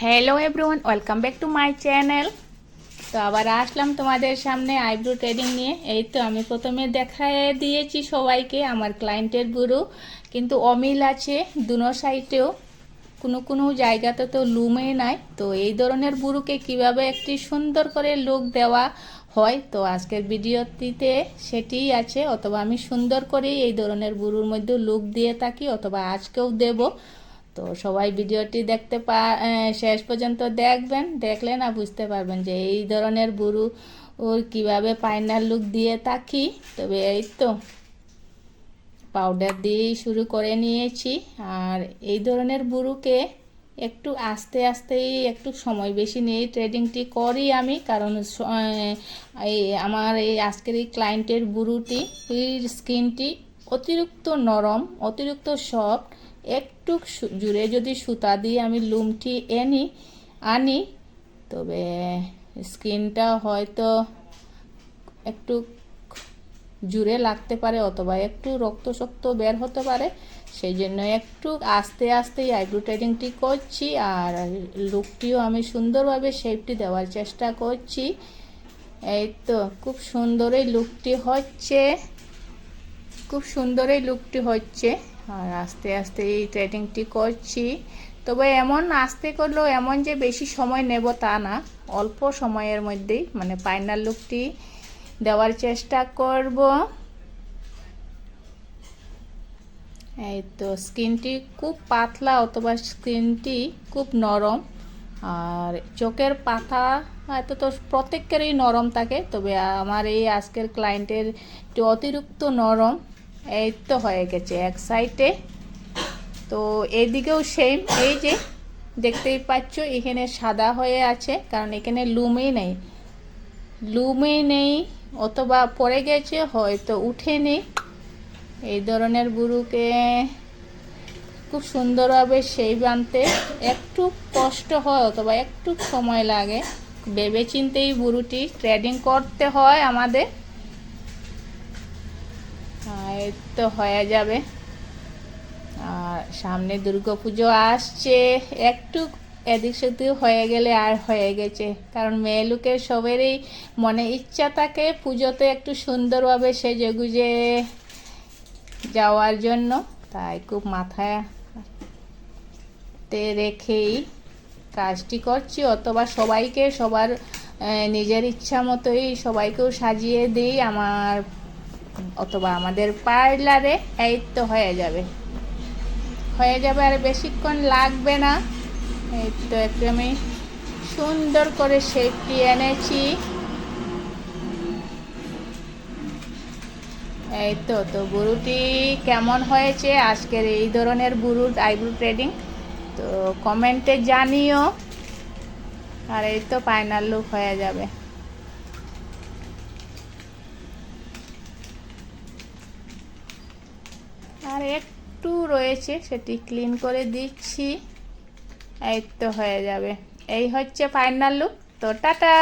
Hello everyone, welcome back to my channel. তো আবার আসলাম তোমাদের সামনে আইব্রো ট্রেডিং নিয়ে। এই তো আমি প্রথমে দেখায় দিয়েছি সবাইকে আমার ক্লায়েন্টের বুড়ো, কিন্তু অমিল আছে দুনো সাইডেও, কোনো কোনো জায়গাতে তো লুমে নাই। তো এই ধরনের বুড়োকে কিভাবে একটি সুন্দর করে লুক দেওয়া হয়, তো আজকের ভিডিওটিতে সেটিই আছে। অথবা আমি সুন্দর করেই এই ধরনের বুড়োর মধ্যে লুক দিয়ে থাকি, অথবা আজকেও দেব। তো সবাই ভিডিওটি শেষ পর্যন্ত দেখবেন, দেখলে না বুঝতে পারবেন যে এই ধরনের বুড়ো ওর কীভাবে ফাইনাল লুক দিয়ে থাকি। তবে এই তো পাউডার দিয়েই শুরু করে নিয়েছি। আর এই ধরনের বুড়োকে একটু আস্তে আস্তেই একটু সময় বেশি নিয়ে ট্রেডিংটি করি আমি, কারণ আমার এই আজকের এই ক্লায়েন্টের বুড়োটি স্কিনটি অতিরিক্ত নরম, অতিরিক্ত সফট। একটু জুড়ে যদি সুতা দিয়ে আমি লুমটি আনি তবে স্কিনটা হয়তো একটু জুড়ে লাগতে পারে, অথবা একটু রক্ত বের হতে পারে। সেই জন্য একটু আস্তে আস্তে আইব্রো ট্রেডিংটি করছি, আর লুকটিও আমি সুন্দরভাবে শেপটি দেওয়ার চেষ্টা করছি। এই তো খুব সুন্দরই লুকটি হচ্ছে, খুব সুন্দরই লুকটি হচ্ছে। আর আস্তে আস্তে এই ট্রেডিংটি করছি। তবে এমন আস্তে করলেও এমন যে বেশি সময় নেব তা না, অল্প সময়ের মধ্যেই মানে ফাইনাল লুকটি দেওয়ার চেষ্টা করব। এই তো স্কিনটি খুব পাতলা, অথবা স্কিনটি খুব নরম। আর চোখের পাতা হয়তো তো প্রত্যেকেরই নরম থাকে, তবে আমার এই আজকের ক্লায়েন্টের একটু অতিরিক্ত নরম। এই তো হয়ে গেছে এক সাইডে। তো এইদিকেও সেম, এই যে দেখতেই পাচ্ছ এখানে সাদা হয়ে আছে, কারণ এখানে লুমই নেই, অথবা পড়ে গেছে, হয়তো উঠেনি। এই ধরনের বুড়োকে খুব সুন্দরভাবে সেই বানতে একটু কষ্ট হয়, অথবা একটু সময় লাগে। ভেবে চিন্তেই বুড়োটি ট্রেডিং করতে হয় আমাদের। এই তো হয়ে যাবে। আর সামনে দুর্গাপুজো আসছে, একটু এদিক সেদিক হয়ে গেলে আর হয়ে গেছে। কারণ মেয়ে লোকের সবেরই মনে ইচ্ছা থাকে পুজোতে একটু সুন্দরভাবে সেজে গুজে যাওয়ার জন্য, তাই খুব মাথাতে রেখেই কাজটি করছি। অথবা সবাইকে সবার নিজের ইচ্ছা মতোই সবাইকেও সাজিয়ে দিই আমার, অথবা আমাদের পার্লারে। এই তো হয়ে যাবে, আর বেশিক্ষণ লাগবে না। এই তো একটু আমি সুন্দর করে শেপটি এনেছি। এই তো বুড়োটি কেমন হয়েছে আজকের এই ধরনের বুড়োর আইব্রো ট্রেডিং, তো কমেন্টে জানিও। আর এই তো ফাইনাল লুক হয়ে যাবে। আর একটু রয়েছে, সেটি ক্লিন করে দিচ্ছি। এই তো হয়ে যাবে। এই হচ্ছে ফাইনাল লুক। তো টাটা।